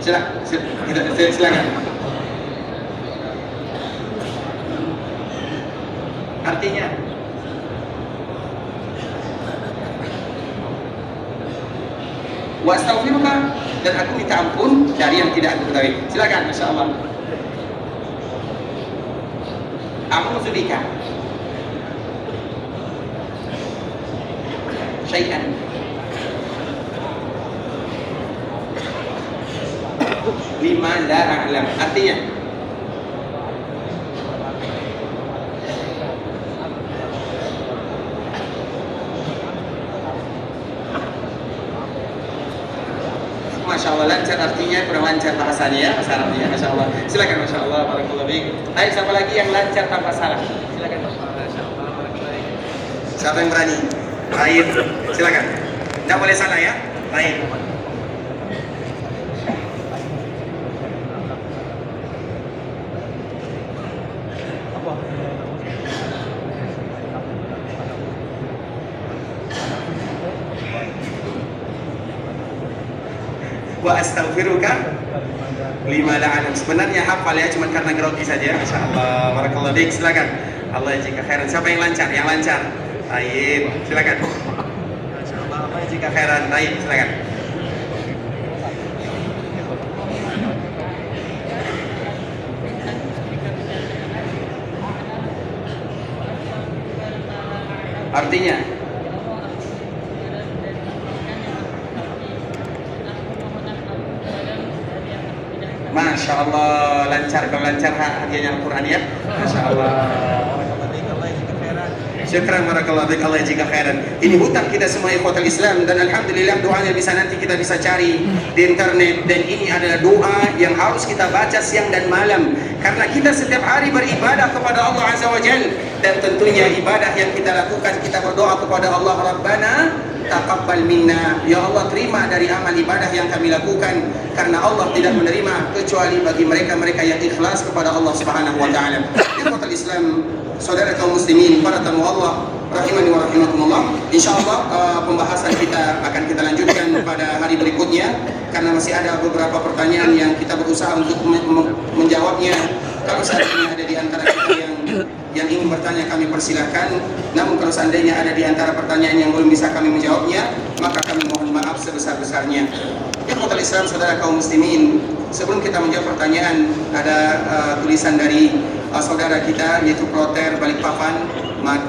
Silakan. Artinya, wa astaghfiruka, dan aku minta ampun dari yang tidak aku ketahui. Silakan, Masya Allah. A'udzu bika syai'an lima la a'lam. Artinya, Masya Allah, lancar artinya, kurang lancar bahasanya ya, bahasa Arabnya. Masya Allah. Silakan, Masya Allah, barakallahu fiik. Ayo, siapa lagi yang lancar tanpa salah? Silakan. Masya Allah, barakallahu fiik. Siapa yang berani? Baik, silakan. Tidak boleh salah ya. Baik. Wa astaghfiruka lima la a'lam. Sebenarnya hafal ya, cuma karena grogi saja. Masya Allah, barakallahu fiik. Silakan. Allah jika khairan. Siapa yang lancar? Yang lancar. Baik, silakan. Masya Allah, Allah jika khairan. Baik, silakan. Artinya, Masya Allah, lancar. Kalau lancar hadiahnya Al-Quran ya. Masya Allah. Syukran, barakallahu fiik. Allah jika khairan. Ini hutang kita semua ikhwatul Islam, dan alhamdulillah doanya bisa nanti kita bisa cari di internet, dan ini adalah doa yang harus kita baca siang dan malam karena kita setiap hari beribadah kepada Allah Azza wa Jalla, dan tentunya ibadah yang kita lakukan, kita berdoa kepada Allah, Rabbana taqabbal minna, ya Allah terima dari amal ibadah yang kami lakukan, karena Allah tidak menerima kecuali bagi mereka-mereka yang ikhlas kepada Allah Subhanahu wa taala. Ikhwatul Islam, saudara kaum muslimin, para tamu Allah rahimani wa rahimakumullah. Insyaallah pembahasan kita akan kita lanjutkan pada hari berikutnya karena masih ada beberapa pertanyaan yang kita berusaha untuk menjawabnya. Kalau seandainya ada di antara kita yang ingin bertanya, kami persilahkan. Namun kalau seandainya ada di antara pertanyaan yang belum bisa kami menjawabnya, maka kami mohon maaf sebesar-besarnya. Ikhwatul Islam, saudara kaum muslimin, sebelum kita menjawab pertanyaan, ada tulisan dari saudara kita yaitu Kloter Balikpapan.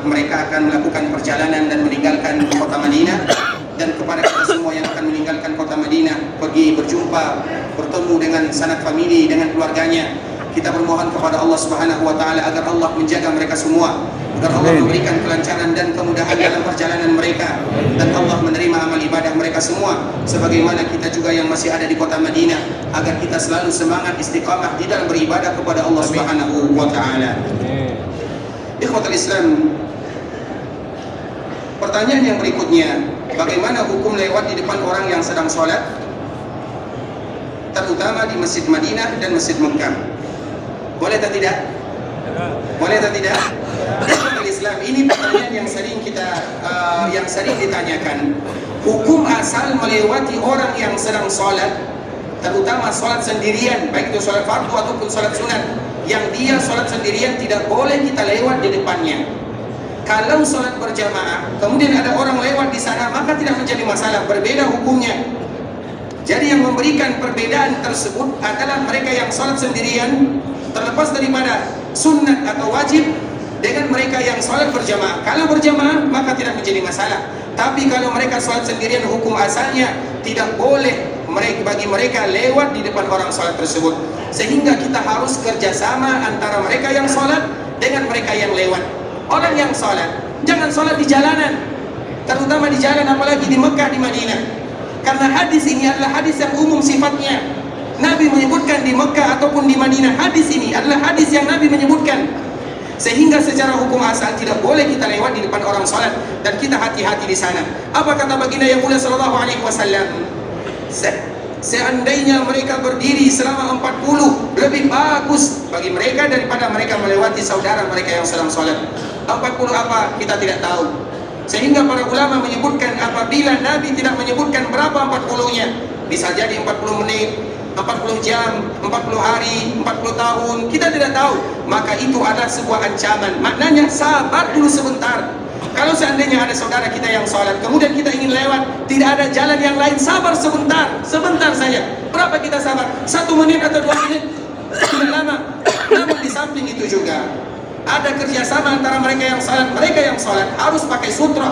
Mereka akan melakukan perjalanan dan meninggalkan kota Madinah, dan kepada kita semua yang akan meninggalkan kota Madinah, pergi berjumpa, bertemu dengan sanak famili, dengan keluarganya, kita bermohon kepada Allah Subhanahu wa taala agar Allah menjaga mereka semua, agar Allah memberikan kelancaran dan kemudahan dalam perjalanan mereka, dan Allah menerima amal ibadah mereka semua, sebagaimana kita juga yang masih ada di kota Madinah, agar kita selalu semangat istiqamah di dalam beribadah kepada Allah Subhanahu wa taala. Ikhwatul Islam, pertanyaan yang berikutnya, bagaimana hukum lewat di depan orang yang sedang sholat, terutama di Masjid Madinah dan Masjid Mekah? Boleh atau tidak? Boleh atau tidak? Ikhwatul Islam, ini pertanyaan yang sering ditanyakan. Hukum asal melewati orang yang sedang sholat, terutama sholat sendirian, baik itu sholat fardu ataupun sholat sunat, yang dia sholat sendirian tidak boleh kita lewat di depannya. Kalau sholat berjamaah, kemudian ada orang lewat di sana, maka tidak menjadi masalah, berbeda hukumnya. Jadi yang memberikan perbedaan tersebut adalah mereka yang salat sendirian, terlepas daripada sunnat atau wajib, dengan mereka yang salat berjamaah. Kalau berjamaah maka tidak menjadi masalah. Tapi kalau mereka salat sendirian, hukum asalnya tidak boleh bagi mereka lewat di depan orang salat tersebut. Sehingga kita harus kerjasama antara mereka yang salat dengan mereka yang lewat. Orang yang salat jangan salat di jalanan, terutama di jalan apalagi di Mekah, di Madinah. Karena hadis ini adalah hadis yang umum sifatnya. Nabi menyebutkan di Mekah ataupun di Madinah. Hadis ini adalah hadis yang Nabi menyebutkan. Sehingga secara hukum asal tidak boleh kita lewat di depan orang salat, dan kita hati-hati di sana. Apa kata baginda yang mulia sallallahu alaihi wasallam? Seandainya mereka berdiri selama 40, lebih bagus bagi mereka daripada mereka melewati saudara mereka yang sedang salat. 40 apa? Kita tidak tahu. Sehingga para ulama menyebutkan apabila Nabi tidak menyebutkan berapa 40-nya, bisa jadi 40 menit, 40 jam, 40 hari, 40 tahun, kita tidak tahu. Maka itu adalah sebuah ancaman. Maknanya sabar dulu sebentar. Kalau seandainya ada saudara kita yang sholat, kemudian kita ingin lewat, tidak ada jalan yang lain, sabar sebentar, sebentar saja. Berapa kita sabar? 1 menit atau 2 menit? Tidak lama. Namun di samping itu juga ada kerjasama antara mereka yang sholat harus pakai sutra.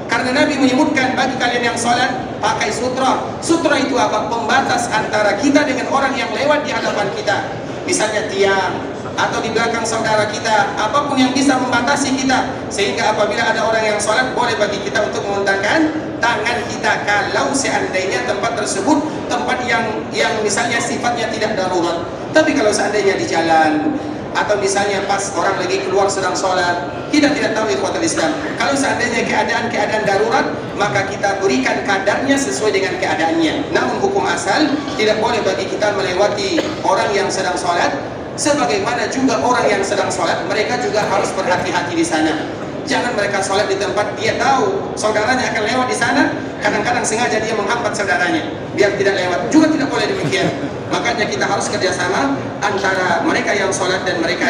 Karena Nabi menyebutkan bagi kalian yang sholat pakai sutra. Sutra itu apa? Pembatas antara kita dengan orang yang lewat di hadapan kita. Misalnya tiang atau di belakang saudara kita, apapun yang bisa membatasi kita, sehingga apabila ada orang yang sholat boleh bagi kita untuk menghentakkan tangan kita kalau seandainya tempat tersebut tempat yang misalnya sifatnya tidak darurat. Tapi kalau seandainya di jalan atau misalnya pas orang lagi keluar sedang sholat, kita tidak tahu ikhwatul Islam. Kalau seandainya keadaan darurat, maka kita berikan kadarnya sesuai dengan keadaannya. Namun hukum asal tidak boleh bagi kita melewati orang yang sedang sholat. Sebagaimana juga orang yang sedang sholat, mereka juga harus berhati-hati di sana. Jangan mereka sholat di tempat dia tahu saudaranya akan lewat di sana, kadang-kadang sengaja dia menghambat saudaranya biar tidak lewat. Juga tidak boleh demikian. Makanya kita harus kerjasama antara mereka yang sholat dan mereka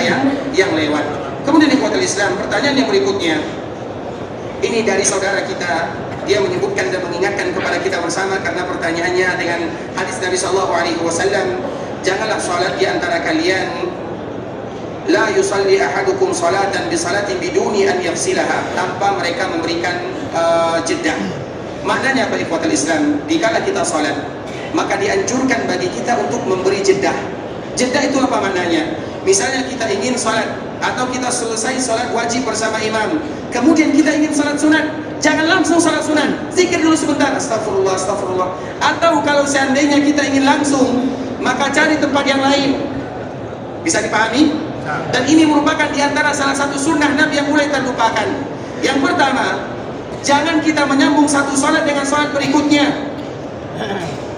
yang lewat. Kemudian ikhwatul Islam, pertanyaan yang berikutnya ini dari saudara kita. Dia menyebutkan dan mengingatkan kepada kita bersama karena pertanyaannya dengan hadis Nabi SAW. Janganlah sholat di antara kalian, la yusalli ahadukum salatan bi salatin biduni an yafsilaha, tanpa mereka memberikan jeda. Maknanya apa ikhwatul Islam? Dikala kita sholat, maka dianjurkan bagi kita untuk memberi jeda. Jeda itu apa maknanya? Misalnya kita ingin sholat atau kita selesai sholat wajib bersama imam, kemudian kita ingin sholat sunat, jangan langsung sholat sunat, zikir dulu sebentar, astagfirullah, astagfirullah. Atau kalau seandainya kita ingin langsung, maka cari tempat yang lain. Bisa dipahami? Dan ini merupakan diantara salah satu sunnah Nabi yang mulai terlupakan. Yang pertama, jangan kita menyambung satu sholat dengan sholat berikutnya.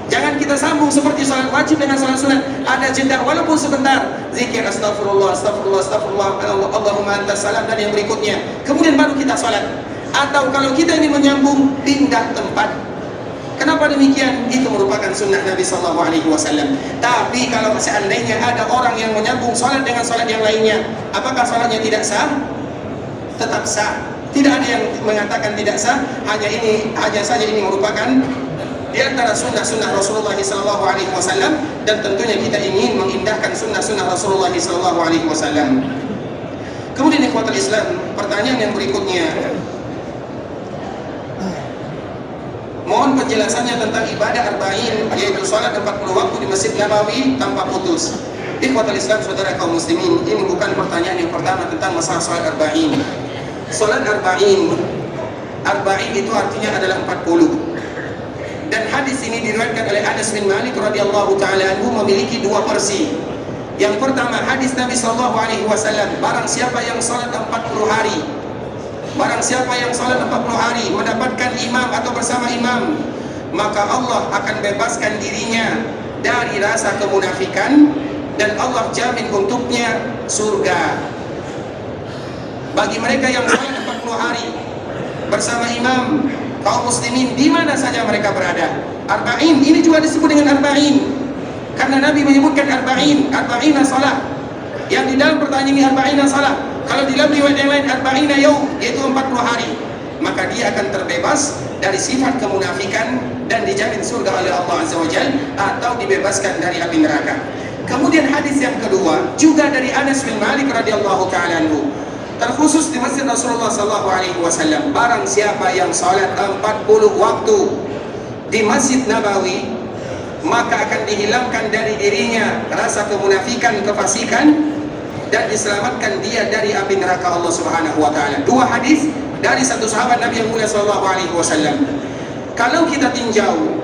Jangan kita sambung seperti sholat wajib dengan sholat sunat. Ada jeda walaupun sebentar, zikir astagfirullah, astagfirullah, astagfirullah, Allahumma antas salam, dan yang berikutnya. Kemudian baru kita sholat. Atau kalau kita ingin menyambung, pindah tempat. Kenapa demikian? Itu merupakan sunnah Nabi SAW. Tapi kalau seandainya ada orang yang menyambung sholat dengan sholat yang lainnya, apakah sholatnya tidak sah? Tetap sah. Tidak ada yang mengatakan tidak sah. Hanya saja ini merupakan di antara sunnah-sunnah Rasulullah SAW, dan tentunya kita ingin mengindahkan sunnah-sunnah Rasulullah SAW. Kemudian ikhwatul Islam, pertanyaan yang berikutnya, mohon penjelasannya tentang ibadah arba'in, yaitu sholat 40 waktu di Masjid Nabawi tanpa putus. Ikhwatul Islam, saudara kaum muslimin, ini bukan pertanyaan yang pertama tentang masalah sholat arba'in. Sholat arba'in itu artinya adalah 40. Dan hadis ini diriwayatkan oleh Anas bin Malik radhiyallahu taala anhu, memiliki 2 versi. Yang pertama, hadis Nabi SAW, barang siapa yang sholat 40 hari, barang siapa yang sholat 40 hari mendapatkan imam atau bersama imam, maka Allah akan bebaskan dirinya dari rasa kemunafikan dan Allah jamin untuknya surga. Bagi mereka yang sholat 40 hari bersama imam, kaum muslimin di mana saja mereka berada. Arba'in ini juga disebut dengan arba'in karena Nabi menyebutkan arba'ina salat. Yang di dalam pertanyaan ini arba'ina salat. Kalau di dalam riwayat yang lain arba'ina yaum, yaitu 40 hari. maka dia akan terbebas dari sifat kemunafikan dan dijamin surga oleh Allah Azza wa Jalla atau dibebaskan dari api neraka. Kemudian hadis yang kedua juga dari Anas bin Malik radhiyallahu taala anhu, terkhusus di masjid Rasulullah sallallahu alaihi wasallam, barang siapa yang salat 40 waktu di Masjid Nabawi, maka akan dihilangkan dari dirinya rasa kemunafikan, kefasikan, dan diselamatkan dia dari api neraka Allah Subhanahu wa taala. Dua hadis dari satu sahabat Nabi yang mulia sallallahu alaihi wasallam. Kalau kita tinjau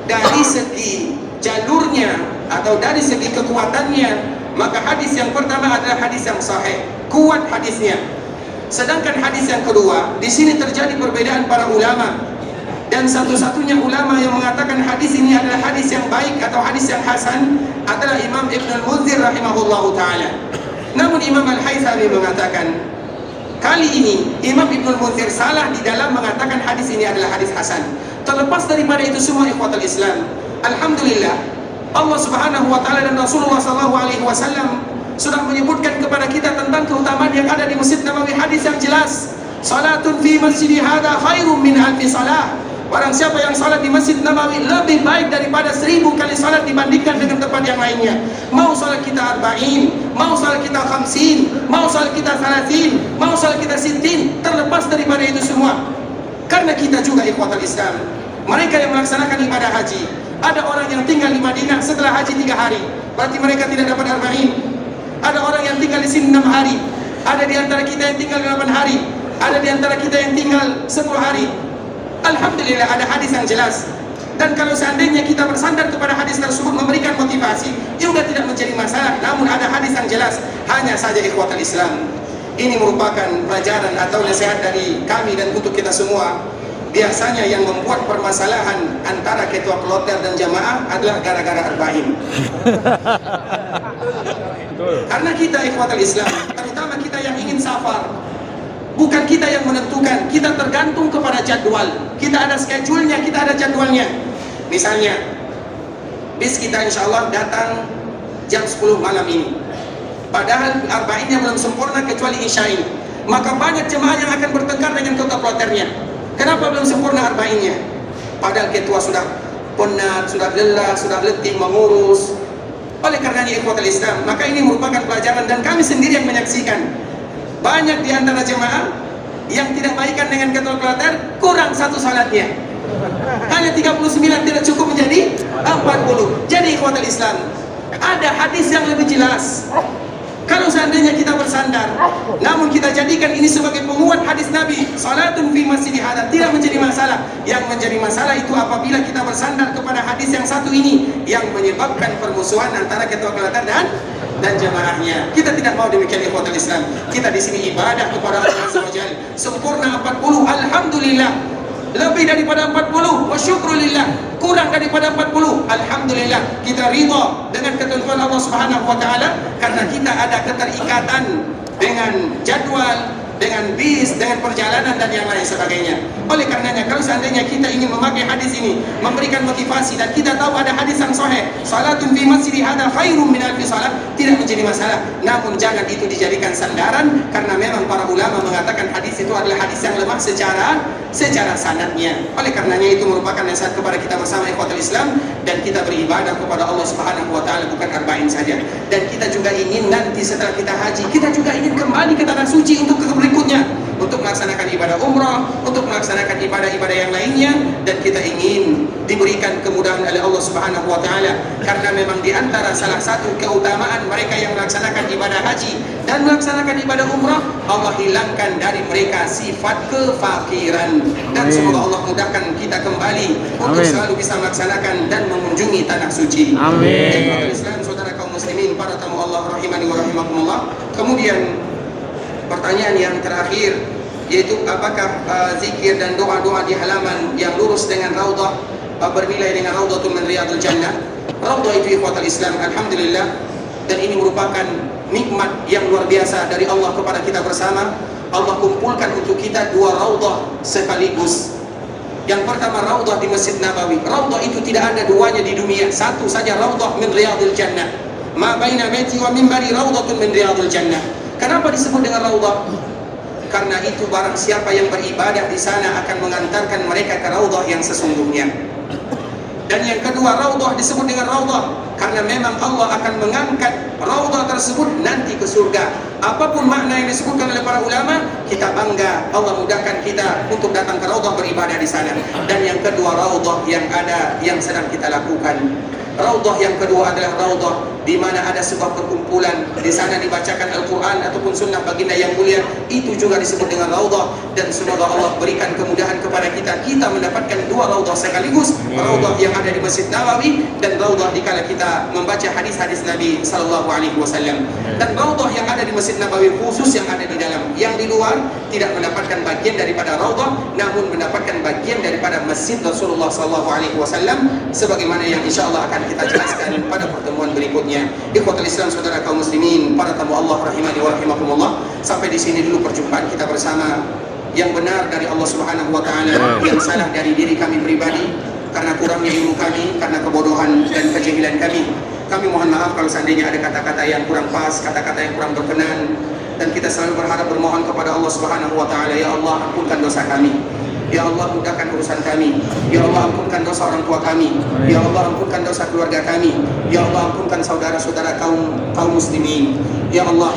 dari segi jalurnya atau dari segi kekuatannya, maka hadis yang pertama adalah hadis yang sahih, kuat hadisnya. Sedangkan hadis yang kedua, di sini terjadi perbedaan para ulama, dan satu-satunya ulama yang mengatakan hadis ini adalah hadis yang baik atau hadis yang hasan adalah Imam Ibn al-Munzir rahimahullahu taala. Namun Imam Al-Haythami mengatakan kali ini Imam Ibn al-Munzir salah di dalam mengatakan hadis ini adalah hadis hasan. Terlepas daripada itu semua, ikhwatul Islam, alhamdulillah Allah Subhanahu wa taala dan Rasulullah sallallahu alaihi wasallam sudah menyebutkan kepada kita tentang keutamaan yang ada di Masjid Nabawi. Hadis yang jelas, salatun fi masjidi hadza khairum min alfi salah. Barang siapa yang salat di Masjid Nabawi lebih baik daripada 1000 kali salat dibandingkan dengan tempat yang lainnya. Mau salat kita 40, mau salat kita 50, mau salat kita 30, mau salat kita 60, terlepas daripada itu semua. Karena kita juga ikhwatul Islam, mereka yang melaksanakan ibadah haji, ada orang yang tinggal di Madinah setelah haji 3 hari, berarti mereka tidak dapat 40. Ada orang yang tinggal di sini 6 hari, ada di antara kita yang tinggal 8 hari, ada di antara kita yang tinggal 10 hari. Alhamdulillah ada hadis yang jelas, dan kalau seandainya kita bersandar kepada hadis tersebut memberikan motivasi juga tidak menjadi masalah. Namun ada hadis yang jelas, hanya saja ikhwatul Islam, ini merupakan pelajaran atau nasihat dari kami dan untuk kita semua. Biasanya yang membuat permasalahan antara ketua kloter dan jamaah adalah gara-gara arba'in. Karena kita ikhwatul Islam, terutama kita yang ingin safar, bukan kita yang menentukan, kita tergantung kepada jadwal. Kita ada schedule-nya, kita ada jadwalnya. Misalnya, bis kita insya Allah datang jam 10 malam ini, padahal arba'innya belum sempurna kecuali isyain. Maka banyak jemaah yang akan bertengkar dengan ketua kloternya. Kenapa belum sempurna arba'innya? Padahal ketua sudah penat, sudah lelah, sudah letih mengurus. Oleh karenanya ikhwatul Islam, maka ini merupakan pelajaran, dan kami sendiri yang menyaksikan banyak di antara jemaah yang tidak baikan dengan ketua kloter, kurang satu salatnya. Hanya 39 tidak cukup menjadi 40. Jadi ikhwatul Islam, ada hadis yang lebih jelas. Kalau seandainya kita bersandar, namun kita jadikan ini sebagai penguat hadis Nabi, salatun fi masjidi hadza, tidak menjadi masalah. Yang menjadi masalah itu apabila kita bersandar kepada hadis yang satu ini yang menyebabkan permusuhan antara ketua kloter dan jamaahnya. Kita tidak mau demikian ikhwatul Islam. Kita di sini ibadah kepada Allah Azza wa Jalla. Sempurna 40, alhamdulillah. Lebih daripada 40, wa syukrulillah. Kurang daripada 40, alhamdulillah. Kita ridha dengan ketentuan Allah Subhanahu wa taala karena kita ada keterikatan dengan jadwal, dengan bis, dengan perjalanan dan yang lain sebagainya. Oleh karenanya, kalau seandainya kita ingin memakai hadis ini, memberikan motivasi, dan kita tahu ada hadis yang sahih, salatun fi masjidi hadza khairum min alfi salat, tidak menjadi masalah. Namun jangan itu dijadikan sandaran, karena memang para ulama mengatakan hadis itu adalah hadis yang lemah secara sanadnya. Oleh karenanya itu merupakan nasihat kepada kita bersama ikhwatul Islam, dan kita beribadah kepada Allah Subhanahu wa taala bukan arba'in saja. Dan kita juga ingin nanti setelah kita haji, kita juga ingin kembali ke tanah suci untuk berikutnya, untuk melaksanakan ibadah umrah, untuk melaksanakan ibadah-ibadah yang lainnya, dan kita ingin diberikan kemudahan oleh Allah Subhanahu wa taala, karena memang di antara salah satu keutamaan mereka yang melaksanakan ibadah haji dan melaksanakan ibadah umrah, Allah hilangkan dari mereka sifat kefakiran. Dan semoga Allah mudahkan kita kembali untuk selalu bisa melaksanakan dan mengunjungi tanah suci. Amin. Islam, saudara kaum muslimin, para tamu Allah rahimani wa rahimakumullah. Kemudian pertanyaan yang terakhir, yaitu apakah zikir dan doa-doa di halaman yang lurus dengan raudhah bernilai dengan raudhatun min riyadil jannah? Raudhah itu ikhwatul Islam, alhamdulillah, dan ini merupakan nikmat yang luar biasa dari Allah kepada kita bersama. Allah kumpulkan untuk kita dua raudhah sekaligus. Yang pertama raudhah di Masjid Nabawi. Raudhah itu tidak ada duanya di dunia, satu saja, raudhah min riyadil jannah. Ma baina baiti wa minbari raudhatun min riyadil jannah. Kenapa disebut dengan raudhah? Karena itu barang siapa yang beribadah di sana akan mengantarkan mereka ke raudhah yang sesungguhnya. Dan yang kedua, raudhah disebut dengan raudhah karena memang Allah akan mengangkat raudhah tersebut nanti ke surga. Apapun makna yang disebutkan oleh para ulama, kita bangga Allah mudahkan kita untuk datang ke raudhah beribadah di sana. Dan yang kedua, raudhah yang ada yang sedang kita lakukan. Raudhah yang kedua adalah raudhah di mana ada sebuah perkumpulan, di sana dibacakan Al-Quran ataupun sunnah baginda yang mulia, itu juga disebut dengan raudhah. Dan semoga Allah berikan kemudahan kepada kita mendapatkan dua raudhah sekaligus, raudhah yang ada di Masjid Nabawi dan raudhah dikala kita membaca hadis-hadis Nabi sallallahu alaihi wasallam. Dan raudhah yang ada di Masjid Nabawi khusus yang ada di dalam, yang di luar tidak mendapatkan bagian daripada raudhah, namun mendapatkan bagian daripada Masjid Rasulullah sallallahu alaihi wasallam, sebagaimana yang insyaallah akan kita jelaskan pada pertemuan berikutnya. Ikhwatul Islam, saudara kaum muslimin, para tamu Allah rahimani wa rahimakumullah, sampai di sini dulu perjumpaan kita bersama. Yang benar dari Allah Subhanahu wa taala, yang salah dari diri kami pribadi karena kurangnya ilmu kami, karena kebodohan dan kejahilan kami. Kami mohon maaf kalau seandainya ada kata-kata yang kurang pas, kata-kata yang kurang berkenan, dan kita selalu berharap bermohon kepada Allah Subhanahu wa taala, ya Allah ampunkan dosa kami. Ya Allah mudahkan urusan kami. Ya Allah ampunkan dosa orang tua kami. Ya Allah ampunkan dosa keluarga kami. Ya Allah ampunkan saudara-saudara kaum muslimin. Ya Allah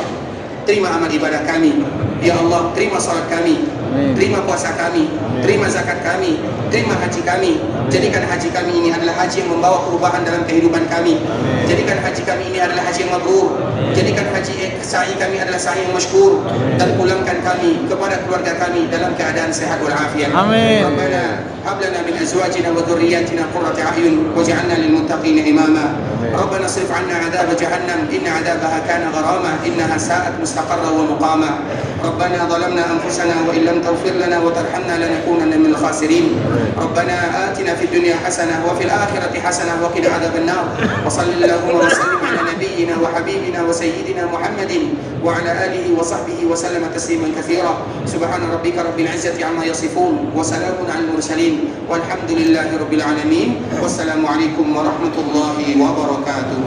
terima amal ibadah kami. Ya Allah terima salat kami. Terima puasa kami, terima zakat kami, terima haji kami. Jadikan haji kami ini adalah haji yang membawa perubahan dalam kehidupan kami. Jadikan haji kami ini adalah haji yang mabrur. Jadikan haji sa'i kami adalah sa'i yang masykur. Dan pulangkan kami kepada keluarga kami dalam keadaan sehat walafiat. Amin. Rabbana hab lana min azwajina wa dhurriyyatina qurrata a'yun waj'alna lil muttaqina imama. Rabbana srif 'anna 'adzab jahannam inna 'adzabaha kana gharama innaha sa'at mustaqarra wa muqama. Rabbana zalamna anfusana wa illam تغفر لنا وترحمنا لنكونن من الخاسرين. ربنا آتنا في الدنيا حسنة وفي الآخرة حسنة وقنا عذاب النار. وصل اللهم وسلم على نبينا وحبيبنا وسيدنا محمد وعلى آله وصحبه وسلم تسليما كثيرا. سبحان ربك رب العزة عما يصفون وسلام على المرسلين والحمد لله رب العالمين. والسلام عليكم ورحمة الله وبركاته.